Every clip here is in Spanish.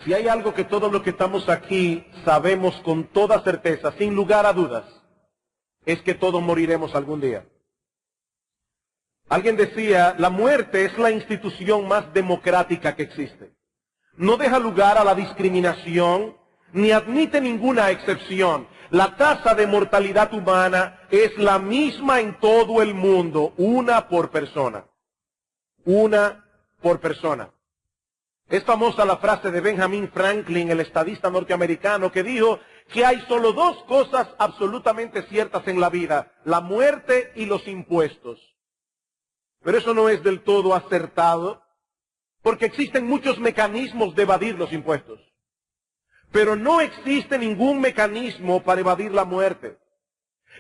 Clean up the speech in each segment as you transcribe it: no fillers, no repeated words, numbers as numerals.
Si hay algo que todos los que estamos aquí sabemos con toda certeza, sin lugar a dudas, es que todos moriremos algún día. Alguien decía, la muerte es la institución más democrática que existe. No deja lugar a la discriminación, ni admite ninguna excepción. La tasa de mortalidad humana es la misma en todo el mundo, una por persona. Una por persona. Es famosa la frase de Benjamin Franklin, el estadista norteamericano, que dijo que hay solo dos cosas absolutamente ciertas en la vida, la muerte y los impuestos. Pero eso no es del todo acertado, porque existen muchos mecanismos de evadir los impuestos. Pero no existe ningún mecanismo para evadir la muerte.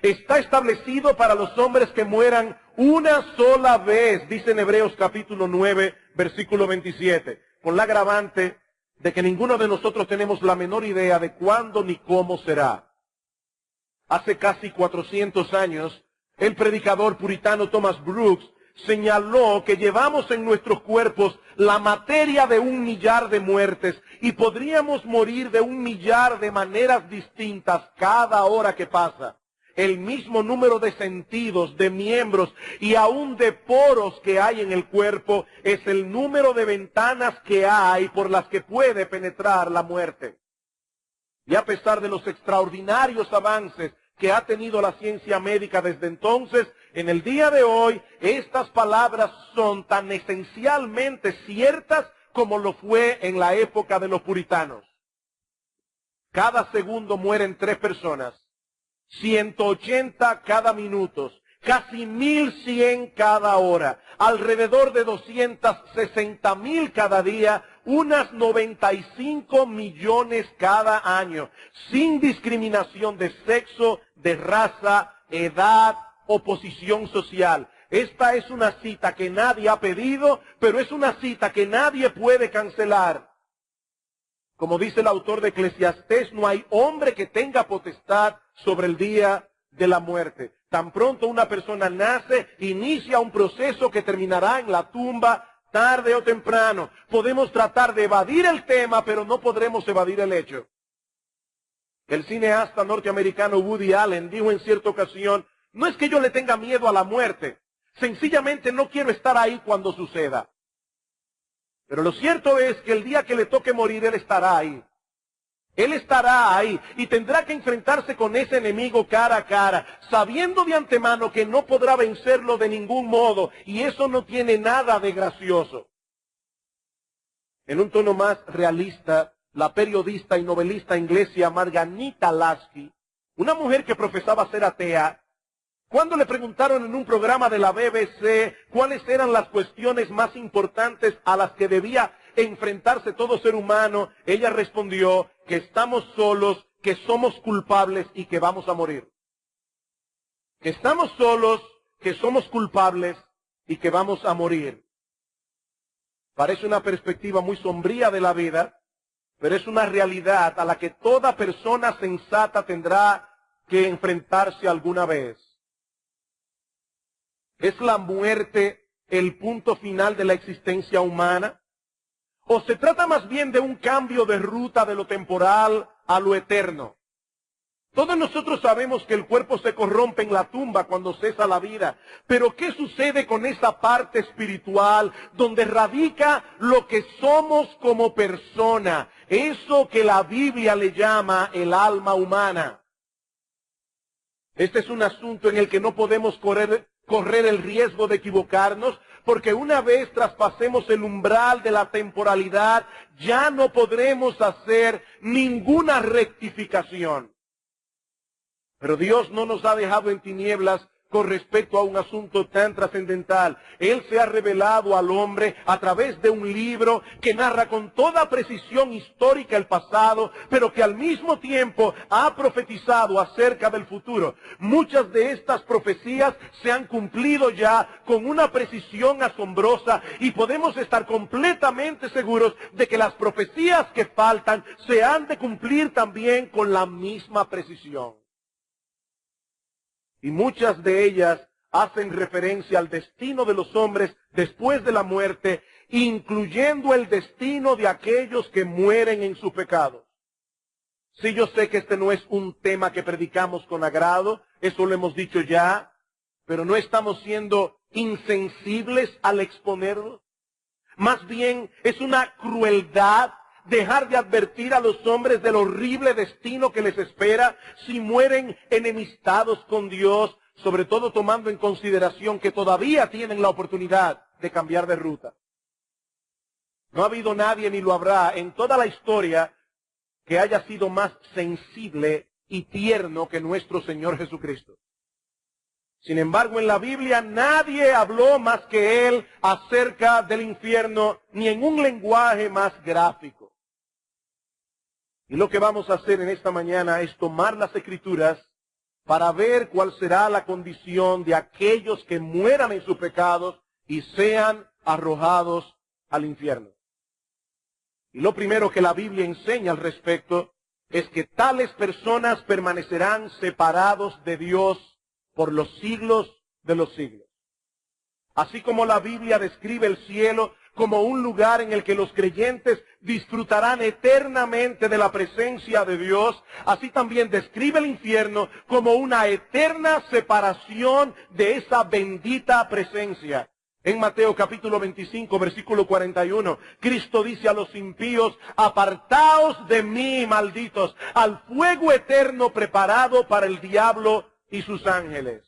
Está establecido para los hombres que mueran una sola vez, dice en Hebreos capítulo 9, versículo 27, con la agravante de que ninguno de nosotros tenemos la menor idea de cuándo ni cómo será. Hace casi 400 años, el predicador puritano Thomas Brooks señaló que llevamos en nuestros cuerpos la materia de 1 millar de muertes y podríamos morir de 1 millar de maneras distintas cada hora que pasa. El mismo número de sentidos, de miembros y aún de poros que hay en el cuerpo es el número de ventanas que hay por las que puede penetrar la muerte. Y a pesar de los extraordinarios avances que ha tenido la ciencia médica desde entonces, en el día de hoy, estas palabras son tan esencialmente ciertas como lo fue en la época de los puritanos. Cada segundo mueren 3 personas, 180 cada minuto, casi 1100 cada hora, alrededor de 260,000 cada día, unas 95 millones cada año, sin discriminación de sexo, de raza, edad o posición social. Esta es una cita que nadie ha pedido, pero es una cita que nadie puede cancelar. Como dice el autor de Eclesiastés, no hay hombre que tenga potestad sobre el día de la muerte. Tan pronto una persona nace, inicia un proceso que terminará en la tumba, tarde o temprano. Podemos tratar de evadir el tema, pero no podremos evadir el hecho. El cineasta norteamericano Woody Allen dijo en cierta ocasión, no es que yo le tenga miedo a la muerte, sencillamente no quiero estar ahí cuando suceda. Pero lo cierto es que el día que le toque morir, él estará ahí. Él estará ahí y tendrá que enfrentarse con ese enemigo cara a cara, sabiendo de antemano que no podrá vencerlo de ningún modo, y eso no tiene nada de gracioso. En un tono más realista, la periodista y novelista inglesa Margarita Lasky, una mujer que profesaba ser atea, cuando le preguntaron en un programa de la BBC cuáles eran las cuestiones más importantes a las que debía enfrentarse todo ser humano, ella respondió que estamos solos, que somos culpables y que vamos a morir. Que estamos solos, que somos culpables y que vamos a morir. Parece una perspectiva muy sombría de la vida, pero es una realidad a la que toda persona sensata tendrá que enfrentarse alguna vez. ¿Es la muerte el punto final de la existencia humana? ¿O se trata más bien de un cambio de ruta de lo temporal a lo eterno? Todos nosotros sabemos que el cuerpo se corrompe en la tumba cuando cesa la vida. Pero ¿qué sucede con esa parte espiritual donde radica lo que somos como persona? Eso que la Biblia le llama el alma humana. Este es un asunto en el que no podemos correr el riesgo de equivocarnos, porque una vez traspasemos el umbral de la temporalidad, ya no podremos hacer ninguna rectificación. Pero Dios no nos ha dejado en tinieblas con respecto a un asunto tan trascendental. Él se ha revelado al hombre a través de un libro que narra con toda precisión histórica el pasado, pero que al mismo tiempo ha profetizado acerca del futuro. Muchas de estas profecías se han cumplido ya con una precisión asombrosa y podemos estar completamente seguros de que las profecías que faltan se han de cumplir también con la misma precisión. Y muchas de ellas hacen referencia al destino de los hombres después de la muerte incluyendo el destino de aquellos que mueren en su pecado. Sí, yo sé que este no es un tema que predicamos con agrado, eso lo hemos dicho ya, pero no estamos siendo insensibles al exponerlo. Más bien es una crueldad dejar de advertir a los hombres del horrible destino que les espera si mueren enemistados con Dios, sobre todo tomando en consideración que todavía tienen la oportunidad de cambiar de ruta. No ha habido nadie ni lo habrá en toda la historia que haya sido más sensible y tierno que nuestro Señor Jesucristo. Sin embargo, en la Biblia nadie habló más que Él acerca del infierno, ni en un lenguaje más gráfico. Y lo que vamos a hacer en esta mañana es tomar las Escrituras para ver cuál será la condición de aquellos que mueran en sus pecados y sean arrojados al infierno. Y lo primero que la Biblia enseña al respecto es que tales personas permanecerán separados de Dios por los siglos de los siglos. Así como la Biblia describe el cielo como un lugar en el que los creyentes disfrutarán eternamente de la presencia de Dios, así también describe el infierno como una eterna separación de esa bendita presencia. En Mateo capítulo 25, versículo 41, Cristo dice a los impíos: apartaos de mí, malditos, al fuego eterno preparado para el diablo y sus ángeles.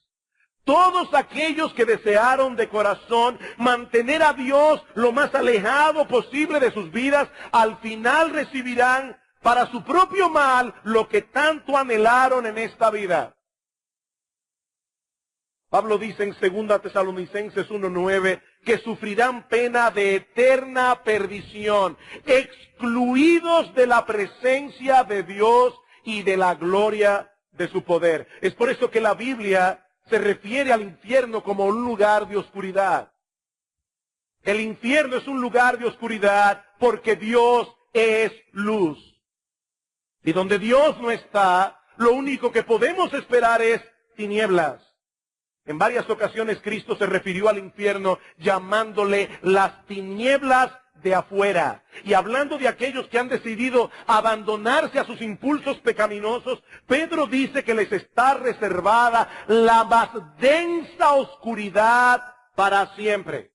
Todos aquellos que desearon de corazón mantener a Dios lo más alejado posible de sus vidas, al final recibirán para su propio mal lo que tanto anhelaron en esta vida. Pablo dice en 2 Tesalonicenses 1:9 que sufrirán pena de eterna perdición, excluidos de la presencia de Dios y de la gloria de su poder. Es por eso que la Biblia se refiere al infierno como un lugar de oscuridad. El infierno es un lugar de oscuridad porque Dios es luz. Y donde Dios no está, lo único que podemos esperar es tinieblas. En varias ocasiones Cristo se refirió al infierno llamándole las tinieblas de afuera. Y hablando de aquellos que han decidido abandonarse a sus impulsos pecaminosos, Pedro dice que les está reservada la más densa oscuridad para siempre.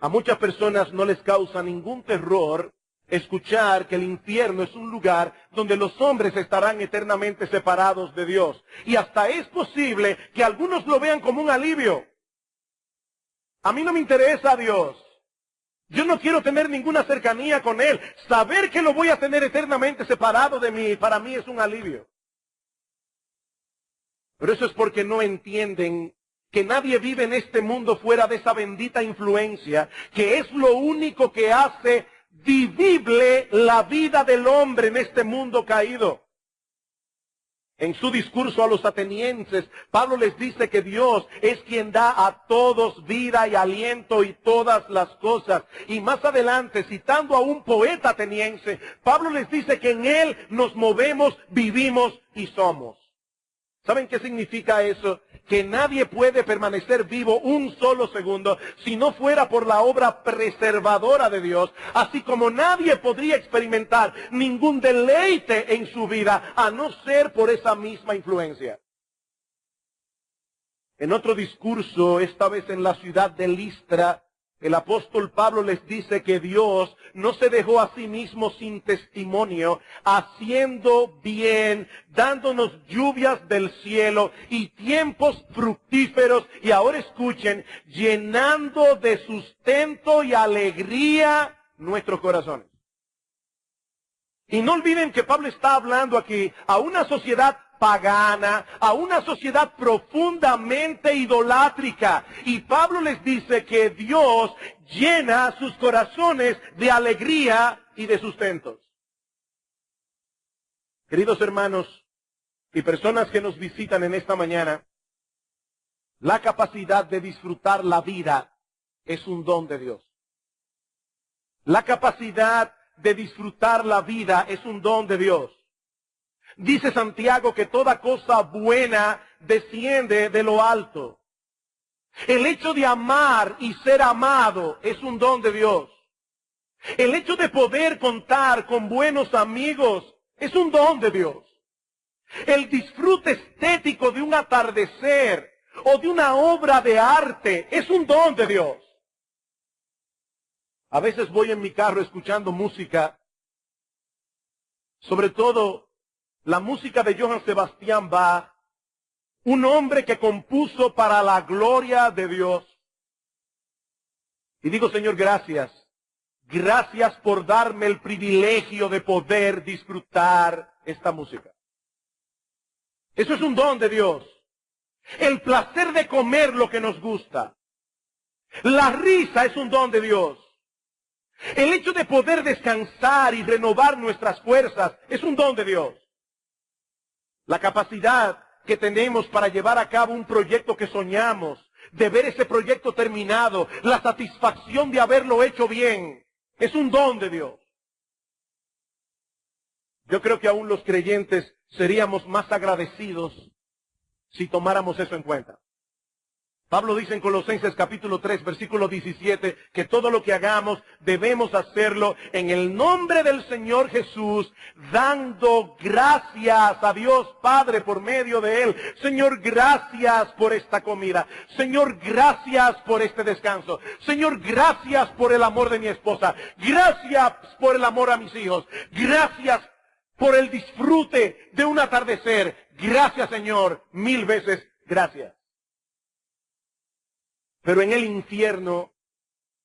A muchas personas no les causa ningún terror escuchar que el infierno es un lugar donde los hombres estarán eternamente separados de Dios. Y hasta es posible que algunos lo vean como un alivio. A mí no me interesa Dios. Yo no quiero tener ninguna cercanía con Él. Saber que lo voy a tener eternamente separado de mí, para mí es un alivio. Pero eso es porque no entienden que nadie vive en este mundo fuera de esa bendita influencia, que es lo único que hace vivible la vida del hombre en este mundo caído. En su discurso a los atenienses, Pablo les dice que Dios es quien da a todos vida y aliento y todas las cosas. Y más adelante, citando a un poeta ateniense, Pablo les dice que en Él nos movemos, vivimos y somos. ¿Saben qué significa eso? Que nadie puede permanecer vivo un solo segundo si no fuera por la obra preservadora de Dios, así como nadie podría experimentar ningún deleite en su vida a no ser por esa misma influencia. En otro discurso, esta vez en la ciudad de Listra, el apóstol Pablo les dice que Dios no se dejó a sí mismo sin testimonio, haciendo bien, dándonos lluvias del cielo y tiempos fructíferos, y ahora escuchen, llenando de sustento y alegría nuestros corazones. Y no olviden que Pablo está hablando aquí a una sociedad pagana, a una sociedad profundamente idolátrica. Y Pablo les dice que Dios llena sus corazones de alegría y de sustentos. Queridos hermanos y personas que nos visitan en esta mañana, la capacidad de disfrutar la vida es un don de Dios. La capacidad de disfrutar la vida es un don de Dios. Dice Santiago que toda cosa buena desciende de lo alto. El hecho de amar y ser amado es un don de Dios. El hecho de poder contar con buenos amigos es un don de Dios. El disfrute estético de un atardecer o de una obra de arte es un don de Dios. A veces voy en mi carro escuchando música, sobre todo la música de Johann Sebastian Bach, un hombre que compuso para la gloria de Dios. Y digo, Señor, gracias. Gracias por darme el privilegio de poder disfrutar esta música. Eso es un don de Dios. El placer de comer lo que nos gusta. La risa es un don de Dios. El hecho de poder descansar y renovar nuestras fuerzas es un don de Dios. La capacidad que tenemos para llevar a cabo un proyecto que soñamos, de ver ese proyecto terminado, la satisfacción de haberlo hecho bien, es un don de Dios. Yo creo que aún los creyentes seríamos más agradecidos si tomáramos eso en cuenta. Pablo dice en Colosenses capítulo 3, versículo 17, que todo lo que hagamos debemos hacerlo en el nombre del Señor Jesús, dando gracias a Dios Padre por medio de Él. Señor, gracias por esta comida. Señor, gracias por este descanso. Señor, gracias por el amor de mi esposa. Gracias por el amor a mis hijos. Gracias por el disfrute de un atardecer. Gracias, Señor, 1000 veces gracias. Pero en el infierno,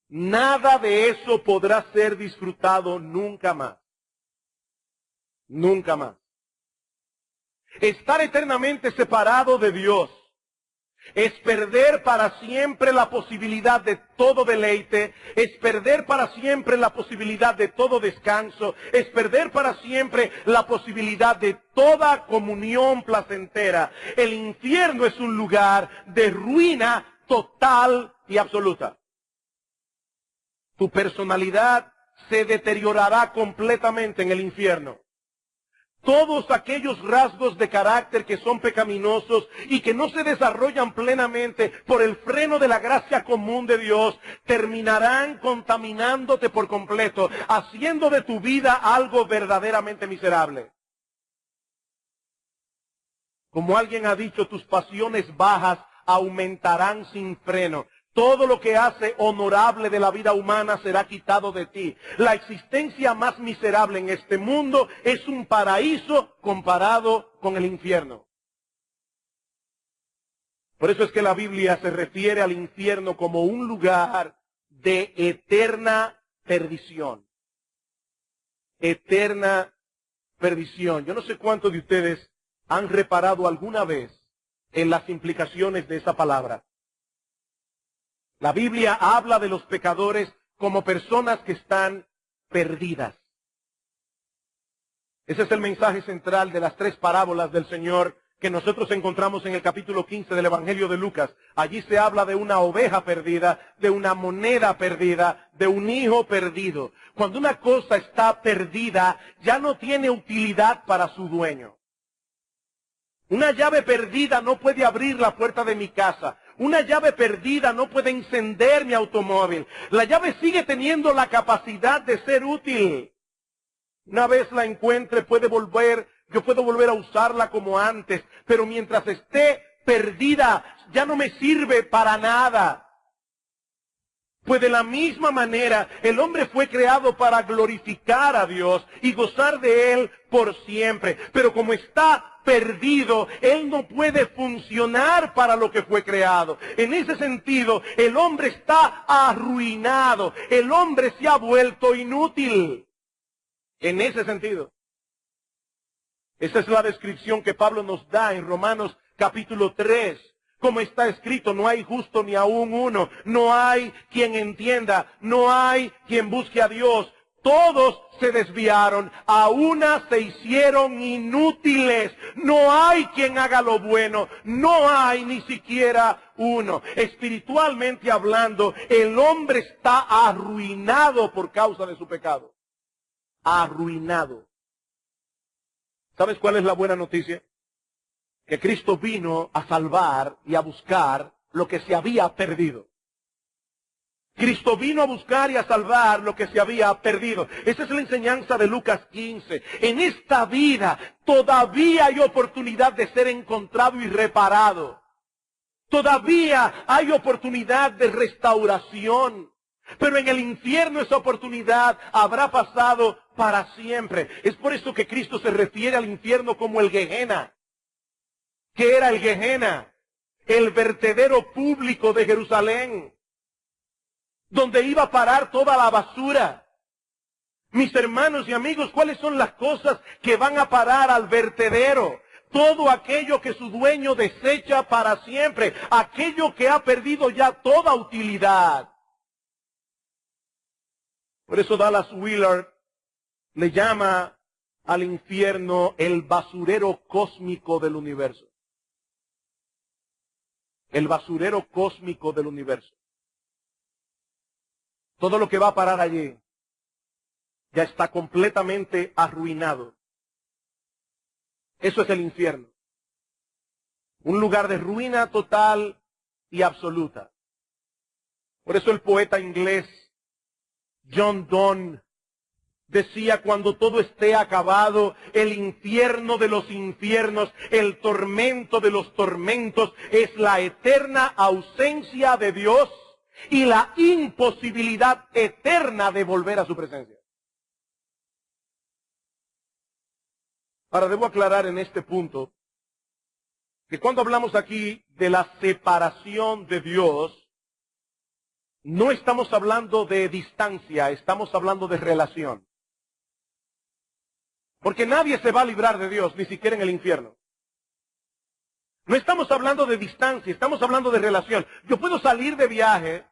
nada de eso podrá ser disfrutado nunca más. Nunca más. Estar eternamente separado de Dios es perder para siempre la posibilidad de todo deleite, es perder para siempre la posibilidad de todo descanso, es perder para siempre la posibilidad de toda comunión placentera. El infierno es un lugar de ruina total y absoluta. Tu personalidad se deteriorará completamente en el infierno. Todos aquellos rasgos de carácter que son pecaminosos y que no se desarrollan plenamente por el freno de la gracia común de Dios, terminarán contaminándote por completo, haciendo de tu vida algo verdaderamente miserable. Como alguien ha dicho, tus pasiones bajas aumentarán sin freno. Todo lo que hace honorable de la vida humana será quitado de ti. La existencia más miserable en este mundo es un paraíso comparado con el infierno. Por eso es que la Biblia se refiere al infierno como un lugar de eterna perdición. Eterna perdición. Yo no sé cuántos de ustedes han reparado alguna vez en las implicaciones de esa palabra. La Biblia habla de los pecadores como personas que están perdidas. Ese es el mensaje central de las 3 parábolas del Señor que nosotros encontramos en el capítulo 15 del Evangelio de Lucas. Allí se habla de una oveja perdida, de una moneda perdida, de un hijo perdido. Cuando una cosa está perdida, ya no tiene utilidad para su dueño. Una llave perdida no puede abrir la puerta de mi casa. Una llave perdida no puede encender mi automóvil. La llave sigue teniendo la capacidad de ser útil. Una vez la encuentre, yo puedo volver a usarla como antes, pero mientras esté perdida, ya no me sirve para nada. Pues de la misma manera, el hombre fue creado para glorificar a Dios y gozar de Él por siempre. Pero como está perdido, Él no puede funcionar para lo que fue creado. En ese sentido, el hombre está arruinado. El hombre se ha vuelto inútil. En ese sentido. Esa es la descripción que Pablo nos da en Romanos capítulo 3. Como está escrito, no hay justo ni aún uno, no hay quien entienda, no hay quien busque a Dios. Todos se desviaron, a una se hicieron inútiles. No hay quien haga lo bueno, no hay ni siquiera uno. Espiritualmente hablando, el hombre está arruinado por causa de su pecado. Arruinado. ¿Sabes cuál es la buena noticia? Que Cristo vino a salvar y a buscar lo que se había perdido. Cristo vino a buscar y a salvar lo que se había perdido. Esa es la enseñanza de Lucas 15. En esta vida todavía hay oportunidad de ser encontrado y reparado. Todavía hay oportunidad de restauración. Pero en el infierno esa oportunidad habrá pasado para siempre. Es por eso que Cristo se refiere al infierno como el Gehenna. ¿Qué era el Gehenna? El vertedero público de Jerusalén, donde iba a parar toda la basura. Mis hermanos y amigos, ¿cuáles son las cosas que van a parar al vertedero? Todo aquello que su dueño desecha para siempre, aquello que ha perdido ya toda utilidad. Por eso Dallas Willard le llama al infierno el basurero cósmico del universo. El basurero cósmico del universo. Todo lo que va a parar allí ya está completamente arruinado. Eso es el infierno. Un lugar de ruina total y absoluta. Por eso el poeta inglés John Donne decía: cuando todo esté acabado, el infierno de los infiernos, el tormento de los tormentos, es la eterna ausencia de Dios y la imposibilidad eterna de volver a su presencia. Ahora debo aclarar en este punto que cuando hablamos aquí de la separación de Dios, no estamos hablando de distancia, estamos hablando de relación. Porque nadie se va a librar de Dios, ni siquiera en el infierno. No estamos hablando de distancia, estamos hablando de relación. Yo puedo salir de viaje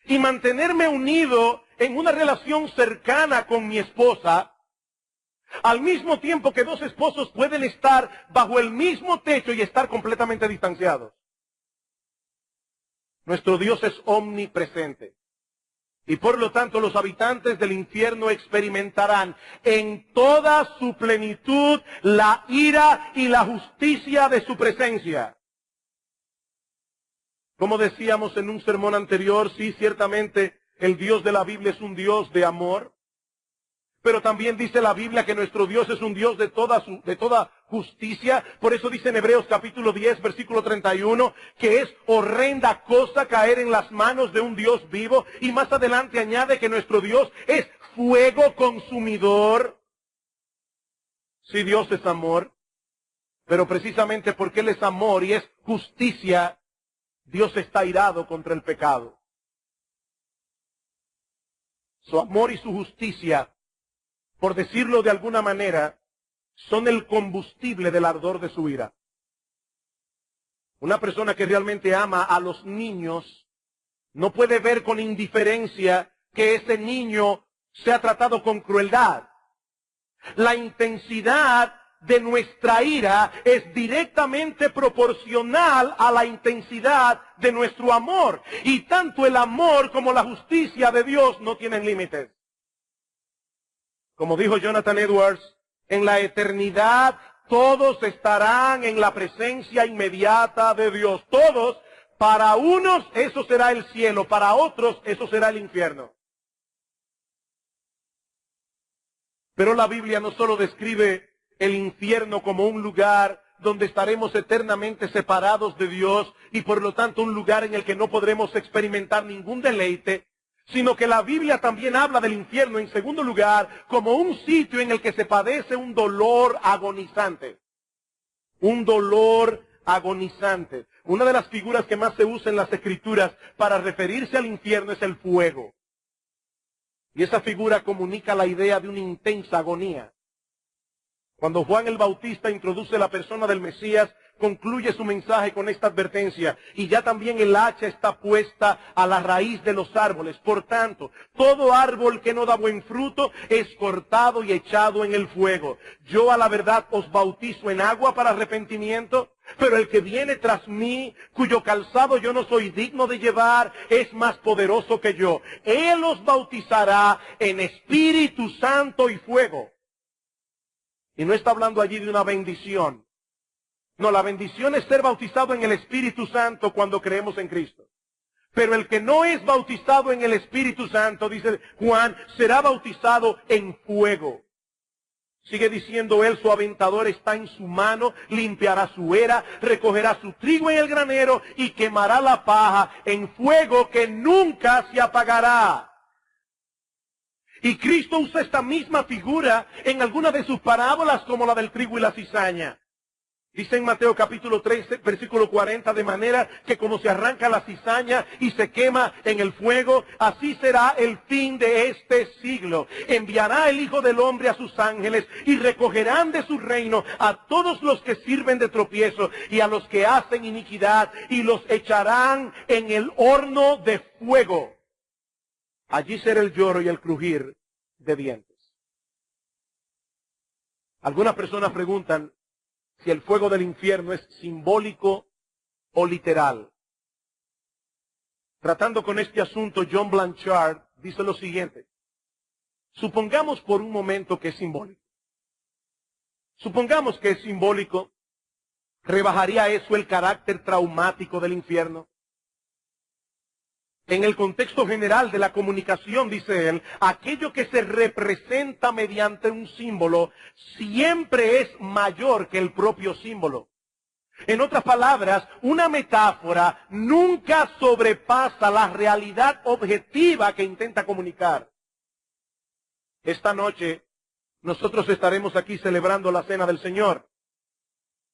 y mantenerme unido en una relación cercana con mi esposa, al mismo tiempo que dos esposos pueden estar bajo el mismo techo y estar completamente distanciados. Nuestro Dios es omnipresente. Y por lo tanto los habitantes del infierno experimentarán en toda su plenitud la ira y la justicia de su presencia. Como decíamos en un sermón anterior, sí, ciertamente el Dios de la Biblia es un Dios de amor. Pero también dice la Biblia que nuestro Dios es un Dios de toda justicia. Por eso dice en Hebreos capítulo 10, versículo 31, que es horrenda cosa caer en las manos de un Dios vivo. Y más adelante añade que nuestro Dios es fuego consumidor. Sí, Dios es amor. Pero precisamente porque Él es amor y es justicia, Dios está irado contra el pecado. Su amor y su justicia, por decirlo de alguna manera, son el combustible del ardor de su ira. Una persona que realmente ama a los niños no puede ver con indiferencia que ese niño sea tratado con crueldad. La intensidad de nuestra ira es directamente proporcional a la intensidad de nuestro amor. Y tanto el amor como la justicia de Dios no tienen límites. Como dijo Jonathan Edwards, en la eternidad todos estarán en la presencia inmediata de Dios. Todos, para unos eso será el cielo, para otros eso será el infierno. Pero la Biblia no solo describe el infierno como un lugar donde estaremos eternamente separados de Dios y por lo tanto un lugar en el que no podremos experimentar ningún deleite, sino que la Biblia también habla del infierno, en segundo lugar, como un sitio en el que se padece un dolor agonizante. Un dolor agonizante. Una de las figuras que más se usa en las Escrituras para referirse al infierno es el fuego. Y esa figura comunica la idea de una intensa agonía. Cuando Juan el Bautista introduce la persona del Mesías, concluye su mensaje con esta advertencia: y ya también el hacha está puesta a la raíz de los árboles. Por tanto, todo árbol que no da buen fruto es cortado y echado en el fuego. Yo a la verdad os bautizo en agua para arrepentimiento, pero el que viene tras mí, cuyo calzado yo no soy digno de llevar, es más poderoso que yo. Él os bautizará en Espíritu Santo y fuego. Y no está hablando allí de una bendición. No, la bendición es ser bautizado en el Espíritu Santo cuando creemos en Cristo. Pero el que no es bautizado en el Espíritu Santo, dice Juan, será bautizado en fuego. Sigue diciendo él, su aventador está en su mano, limpiará su era, recogerá su trigo en el granero y quemará la paja en fuego que nunca se apagará. Y Cristo usa esta misma figura en algunas de sus parábolas como la del trigo y la cizaña. Dice en Mateo capítulo 13, versículo 40, de manera que como se arranca la cizaña y se quema en el fuego, así será el fin de este siglo. Enviará el Hijo del Hombre a sus ángeles y recogerán de su reino a todos los que sirven de tropiezo y a los que hacen iniquidad y los echarán en el horno de fuego. Allí será el lloro y el crujir de dientes. Algunas personas preguntan si el fuego del infierno es simbólico o literal. Tratando con este asunto, John Blanchard dice lo siguiente. Supongamos por un momento que es simbólico. Supongamos que es simbólico. ¿Rebajaría eso el carácter traumático del infierno? En el contexto general de la comunicación, dice él, aquello que se representa mediante un símbolo siempre es mayor que el propio símbolo. En otras palabras, una metáfora nunca sobrepasa la realidad objetiva que intenta comunicar. Esta noche nosotros estaremos aquí celebrando la Cena del Señor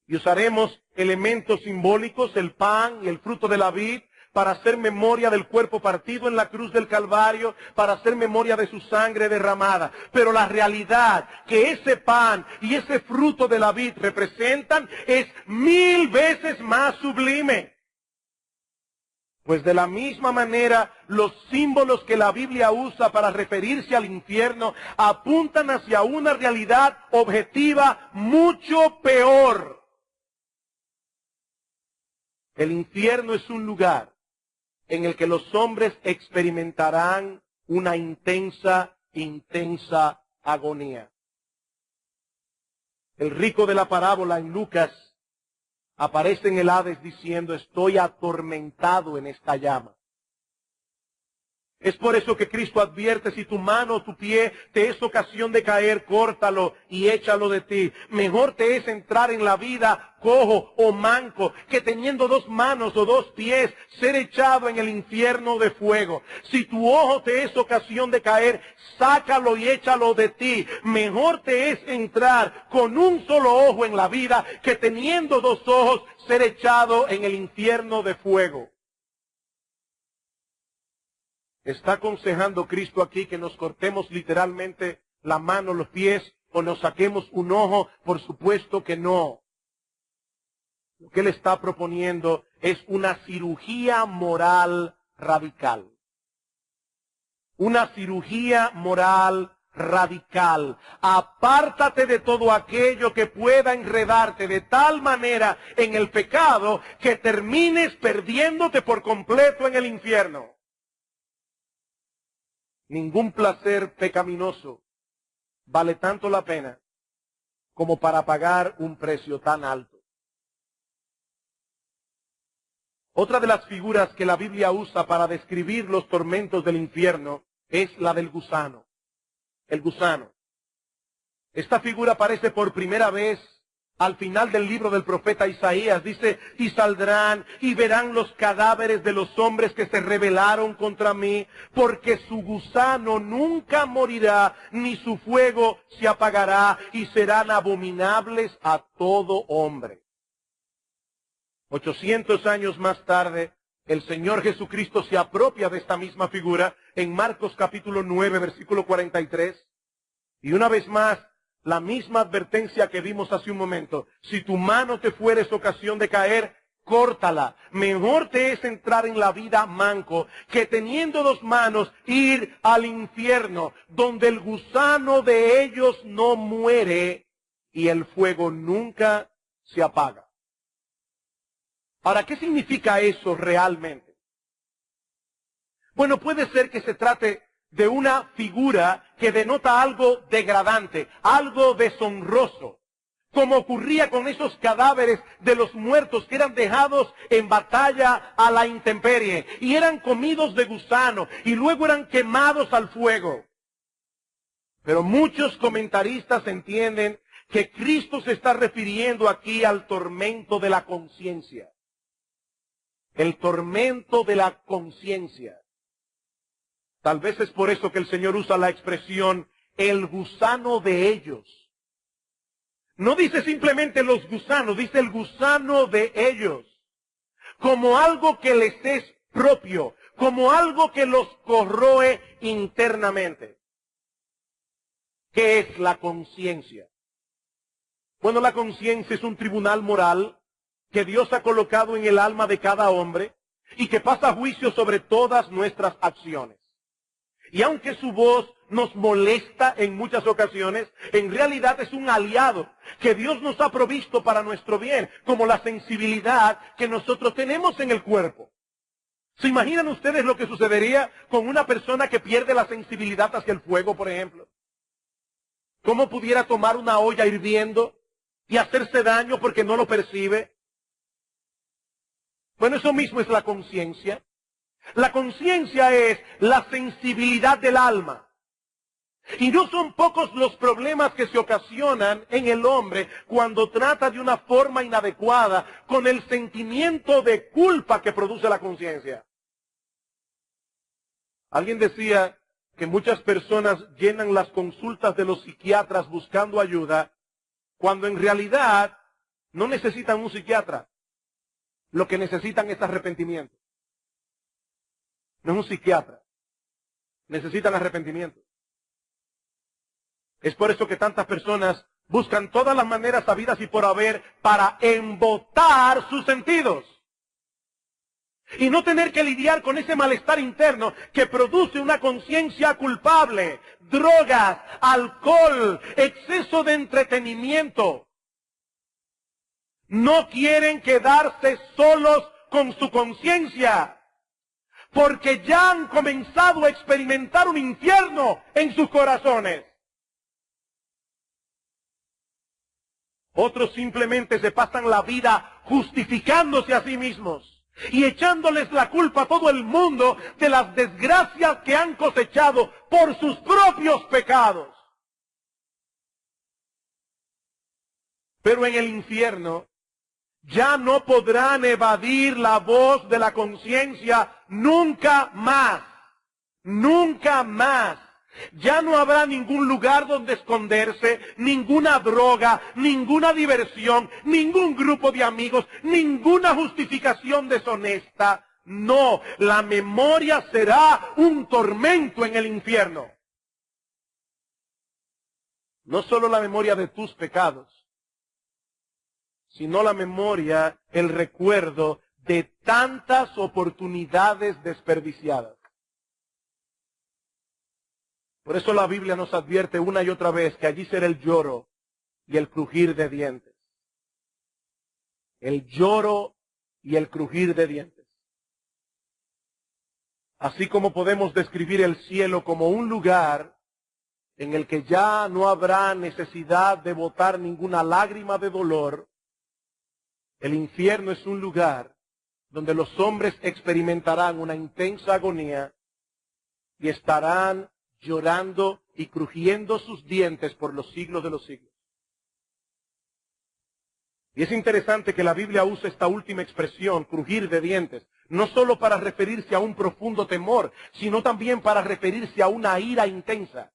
y usaremos elementos simbólicos, el pan y el fruto de la vid, para hacer memoria del cuerpo partido en la cruz del Calvario, para hacer memoria de su sangre derramada. Pero la realidad que ese pan y ese fruto de la vid representan es 1000 veces más sublime. Pues de la misma manera, los símbolos que la Biblia usa para referirse al infierno apuntan hacia una realidad objetiva mucho peor. El infierno es un lugar en el que los hombres experimentarán una intensa agonía. El rico de la parábola en Lucas aparece en el Hades diciendo, estoy atormentado en esta llama. Es por eso que Cristo advierte, si tu mano o tu pie te es ocasión de caer, córtalo y échalo de ti. Mejor te es entrar en la vida cojo o manco, que teniendo 2 manos o 2 pies, ser echado en el infierno de fuego. Si tu ojo te es ocasión de caer, sácalo y échalo de ti. Mejor te es entrar con un solo ojo en la vida, que teniendo 2 ojos, ser echado en el infierno de fuego. ¿Está aconsejando Cristo aquí que nos cortemos literalmente la mano, los pies o nos saquemos un ojo? Por supuesto que no. Lo que Él está proponiendo es una cirugía moral radical. Una cirugía moral radical. Apártate de todo aquello que pueda enredarte de tal manera en el pecado que termines perdiéndote por completo en el infierno. Ningún placer pecaminoso vale tanto la pena como para pagar un precio tan alto. Otra de las figuras que la Biblia usa para describir los tormentos del infierno es la del gusano. El gusano. Esta figura aparece por primera vez al final del libro del profeta Isaías. Dice, y saldrán y verán los cadáveres de los hombres que se rebelaron contra mí, porque su gusano nunca morirá, ni su fuego se apagará, y serán abominables a todo hombre. 800 años más tarde, el Señor Jesucristo se apropia de esta misma figura en Marcos capítulo 9, versículo 43. Y una vez más, la misma advertencia que vimos hace un momento. Si tu mano te fueres ocasión de caer, córtala. Mejor te es entrar en la vida manco que teniendo 2 manos ir al infierno, donde el gusano de ellos no muere y el fuego nunca se apaga. Ahora, ¿qué significa eso realmente? Bueno, puede ser que se trate de una figura que denota algo degradante, algo deshonroso. como ocurría con esos cadáveres de los muertos que eran dejados en batalla a la intemperie y eran comidos de gusano y luego eran quemados al fuego. Pero muchos comentaristas entienden que Cristo se está refiriendo aquí al tormento de la conciencia. El tormento de la conciencia. Tal vez es por eso que el Señor usa la expresión el gusano de ellos. No dice simplemente los gusanos, dice el gusano de ellos. Como algo que les es propio, como algo que los corroe internamente. ¿Qué es la conciencia? Bueno, la conciencia es un tribunal moral que Dios ha colocado en el alma de cada hombre y que pasa juicio sobre todas nuestras acciones. Y aunque su voz nos molesta en muchas ocasiones, en realidad es un aliado que Dios nos ha provisto para nuestro bien, como la sensibilidad que nosotros tenemos en el cuerpo. ¿Se imaginan ustedes lo que sucedería con una persona que pierde la sensibilidad hacia el fuego, por ejemplo? ¿Cómo pudiera tomar una olla hirviendo y hacerse daño porque no lo percibe? Bueno, eso mismo es la conciencia. La conciencia es la sensibilidad del alma. Y no son pocos los problemas que se ocasionan en el hombre cuando trata de una forma inadecuada con el sentimiento de culpa que produce la conciencia. Alguien decía que muchas personas llenan las consultas de los psiquiatras buscando ayuda, cuando en realidad no necesitan un psiquiatra. Lo que necesitan es arrepentimiento. No es un psiquiatra. Necesitan arrepentimiento. Es por eso que tantas personas buscan todas las maneras habidas y por haber para embotar sus sentidos. Y no tener que lidiar con ese malestar interno que produce una conciencia culpable, drogas, alcohol, exceso de entretenimiento. No quieren quedarse solos con su conciencia, porque ya han comenzado a experimentar un infierno en sus corazones. Otros simplemente se pasan la vida justificándose a sí mismos y echándoles la culpa a todo el mundo de las desgracias que han cosechado por sus propios pecados. Pero en el infierno ya no podrán evadir la voz de la conciencia nunca más. Nunca más. Ya no habrá ningún lugar donde esconderse, ninguna droga, ninguna diversión, ningún grupo de amigos, ninguna justificación deshonesta. No, la memoria será un tormento en el infierno. No solo la memoria de tus pecados, sino la memoria, el recuerdo de tantas oportunidades desperdiciadas. Por eso la Biblia nos advierte una y otra vez que allí será el lloro y el crujir de dientes. El lloro y el crujir de dientes. Así como podemos describir el cielo como un lugar en el que ya no habrá necesidad de botar ninguna lágrima de dolor, el infierno es un lugar donde los hombres experimentarán una intensa agonía y estarán llorando y crujiendo sus dientes por los siglos de los siglos. Y es interesante que la Biblia use esta última expresión, crujir de dientes, no solo para referirse a un profundo temor, sino también para referirse a una ira intensa.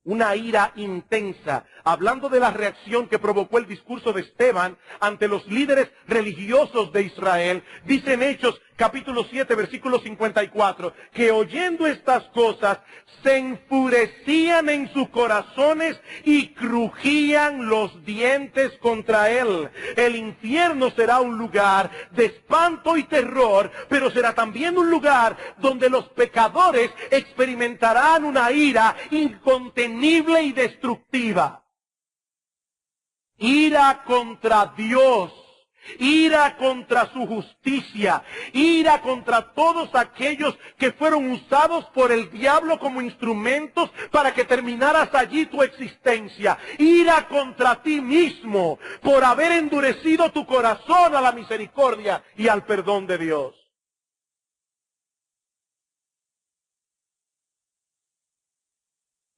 Una ira intensa, hablando de la reacción que provocó el discurso de Esteban ante los líderes religiosos de Israel. Dice en Hechos capítulo 7, versículo 54, que oyendo estas cosas se enfurecían en sus corazones y crujían los dientes contra él. El infierno será un lugar de espanto y terror, pero será también un lugar donde los pecadores experimentarán una ira incontenible y destructiva. Ira contra Dios ira contra su justicia, ira contra todos aquellos que fueron usados por el diablo como instrumentos para que terminaras allí tu existencia, ira contra ti mismo por haber endurecido tu corazón a la misericordia y al perdón de Dios.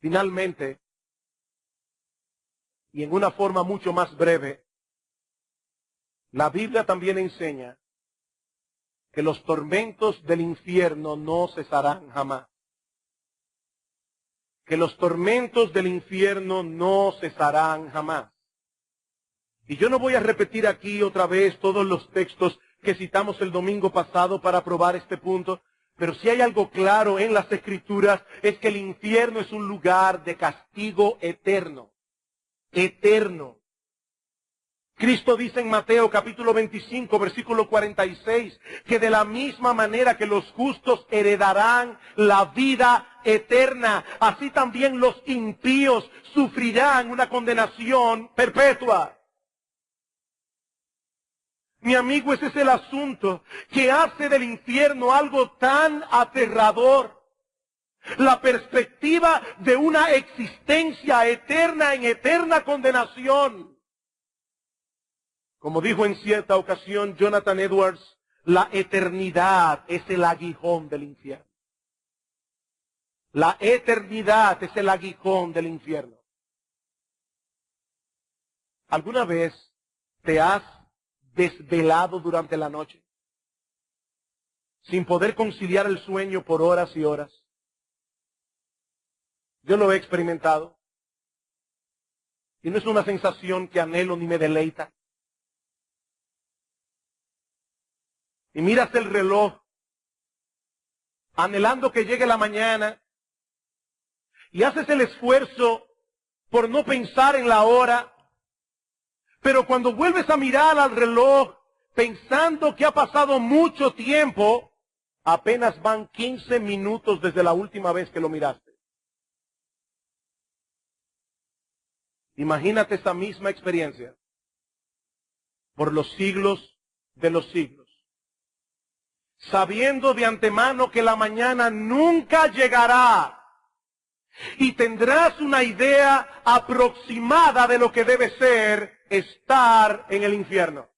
Finalmente, y en una forma mucho más breve, la Biblia también enseña que los tormentos del infierno no cesarán jamás. Que los tormentos del infierno no cesarán jamás. Y yo no voy a repetir aquí otra vez todos los textos que citamos el domingo pasado para probar este punto, pero si hay algo claro en las Escrituras es que el infierno es un lugar de castigo eterno. Eterno. Cristo dice en Mateo capítulo 25, versículo 46, que de la misma manera que los justos heredarán la vida eterna, así también los impíos sufrirán una condenación perpetua. Mi amigo, ese es el asunto que hace del infierno algo tan aterrador. La perspectiva de una existencia eterna en eterna condenación. Como dijo en cierta ocasión Jonathan Edwards, la eternidad es el aguijón del infierno. La eternidad es el aguijón del infierno. ¿Alguna vez te has desvelado durante la noche sin poder conciliar el sueño por horas y horas? Yo lo he experimentado. Y no es una sensación que anhelo ni me deleita. Y miras el reloj, anhelando que llegue la mañana, y haces el esfuerzo por no pensar en la hora, pero cuando vuelves a mirar al reloj, pensando que ha pasado mucho tiempo, apenas van 15 minutos desde la última vez que lo miraste. Imagínate esa misma experiencia por los siglos de los siglos, sabiendo de antemano que la mañana nunca llegará y tendrás una idea aproximada de lo que debe ser estar en el infierno.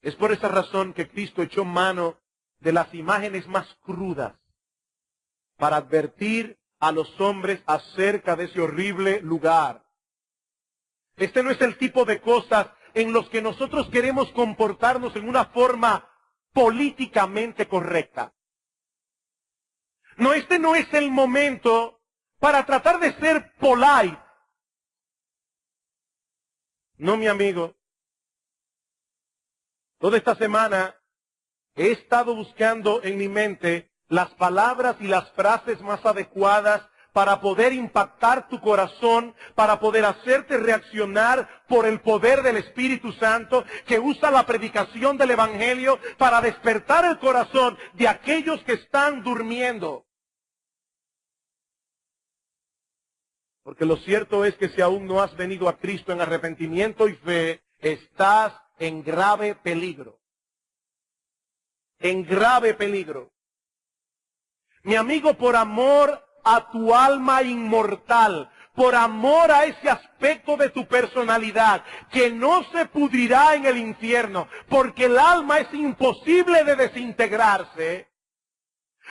Es por esa razón que Cristo echó mano de las imágenes más crudas para advertir a los hombres acerca de ese horrible lugar. Este no es el tipo de cosas en los que nosotros queremos comportarnos en una forma políticamente correcta. No, este no es el momento para tratar de ser polite. No, mi amigo. Toda esta semana he estado buscando en mi mente las palabras y las frases más adecuadas para poder impactar tu corazón, para poder hacerte reaccionar por el poder del Espíritu Santo, que usa la predicación del Evangelio para despertar el corazón de aquellos que están durmiendo. Porque lo cierto es que si aún no has venido a Cristo en arrepentimiento y fe, estás en grave peligro. En grave peligro. Mi amigo, por amor a tu alma inmortal, por amor a ese aspecto de tu personalidad que no se pudrirá en el infierno, porque el alma es imposible de desintegrarse,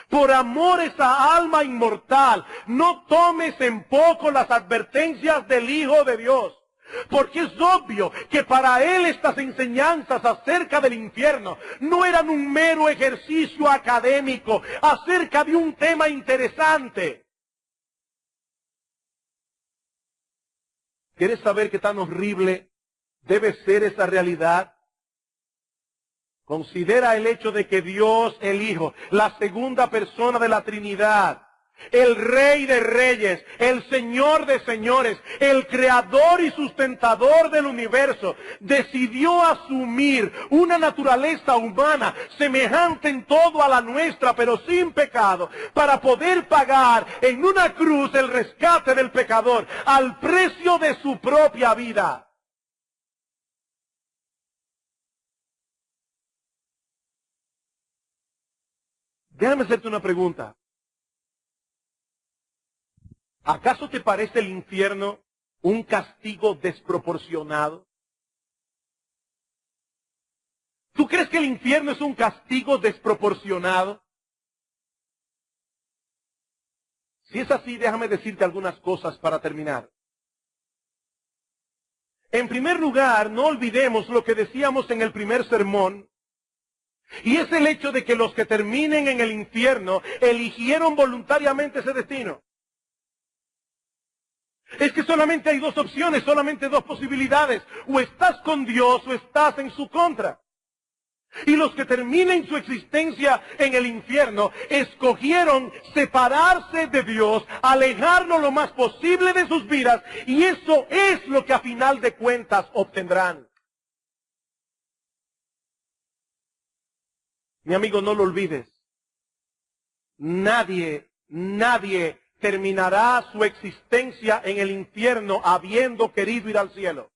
por amor a esa alma inmortal, no tomes en poco las advertencias del Hijo de Dios. Porque es obvio que para él estas enseñanzas acerca del infierno no eran un mero ejercicio académico acerca de un tema interesante. ¿Quieres saber qué tan horrible debe ser esa realidad? Considera el hecho de que Dios, el Hijo, la segunda persona de la Trinidad, el Rey de Reyes, el Señor de Señores, el Creador y sustentador del universo, decidió asumir una naturaleza humana semejante en todo a la nuestra, pero sin pecado, para poder pagar en una cruz el rescate del pecador al precio de su propia vida. Déjame hacerte una pregunta. ¿Acaso te parece el infierno un castigo desproporcionado? ¿Tú crees que el infierno es un castigo desproporcionado? Si es así, déjame decirte algunas cosas para terminar. En primer lugar, no olvidemos lo que decíamos en el primer sermón, y es el hecho de que los que terminen en el infierno eligieron voluntariamente ese destino. Es que solamente hay dos opciones, solamente dos posibilidades. O estás con Dios o estás en su contra. Y los que terminen su existencia en el infierno escogieron separarse de Dios, alejarlo lo más posible de sus vidas, y eso es lo que a final de cuentas obtendrán. Mi amigo, no lo olvides. Nadie terminará su existencia en el infierno habiendo querido ir al cielo.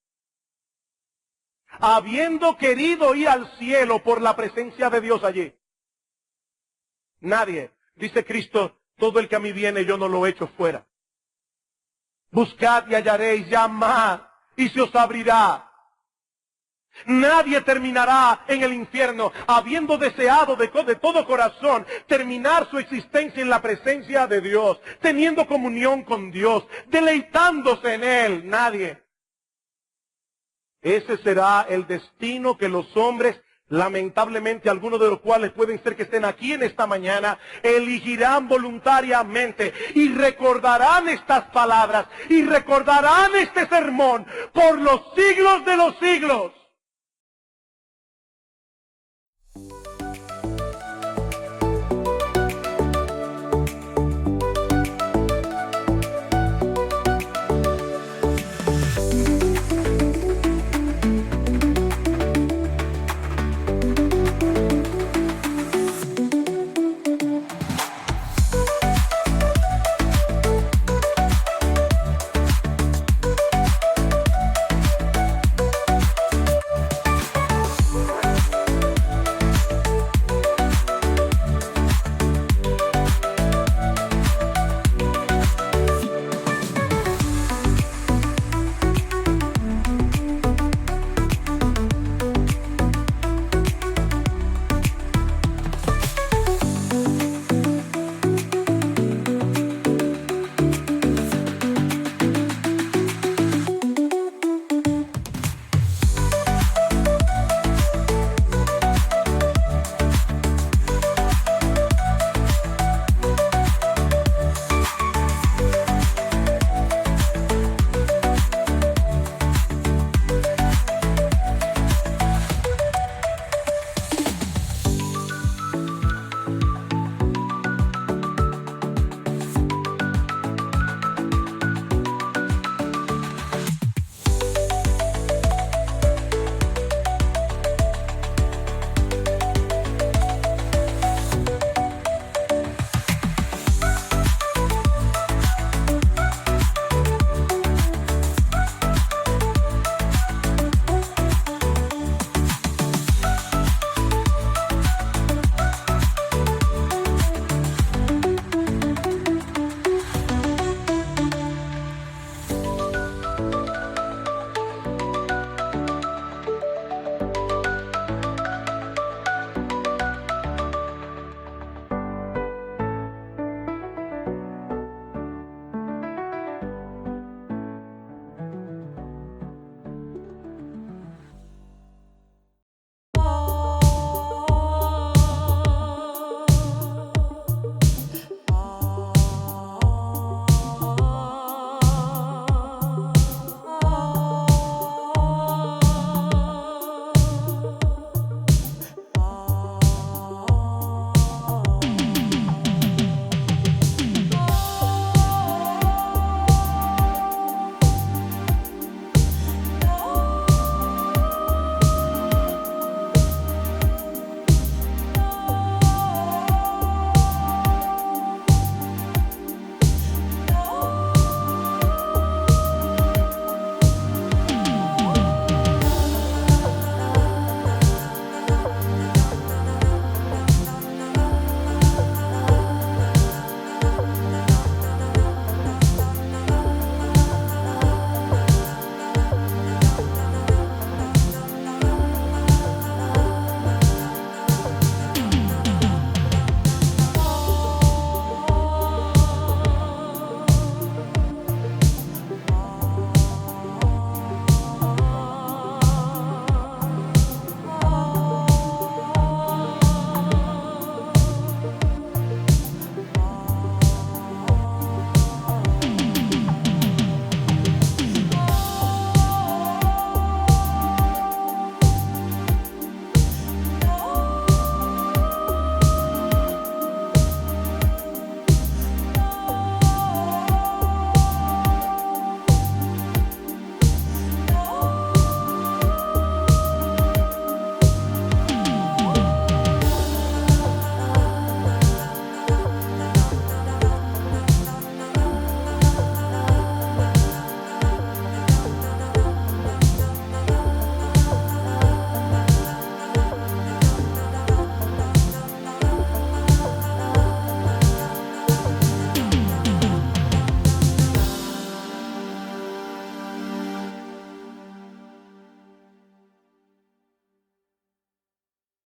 Habiendo querido ir al cielo por la presencia de Dios allí. Nadie. Dice Cristo, todo el que a mí viene yo no lo echo fuera. Buscad y hallaréis, llamad y se os abrirá. Nadie terminará en el infierno habiendo deseado de todo corazón terminar su existencia en la presencia de Dios, teniendo comunión con Dios, deleitándose en Él. Nadie. Ese será el destino que los hombres, lamentablemente algunos de los cuales pueden ser que estén aquí en esta mañana, elegirán voluntariamente y recordarán estas palabras y recordarán este sermón por los siglos de los siglos.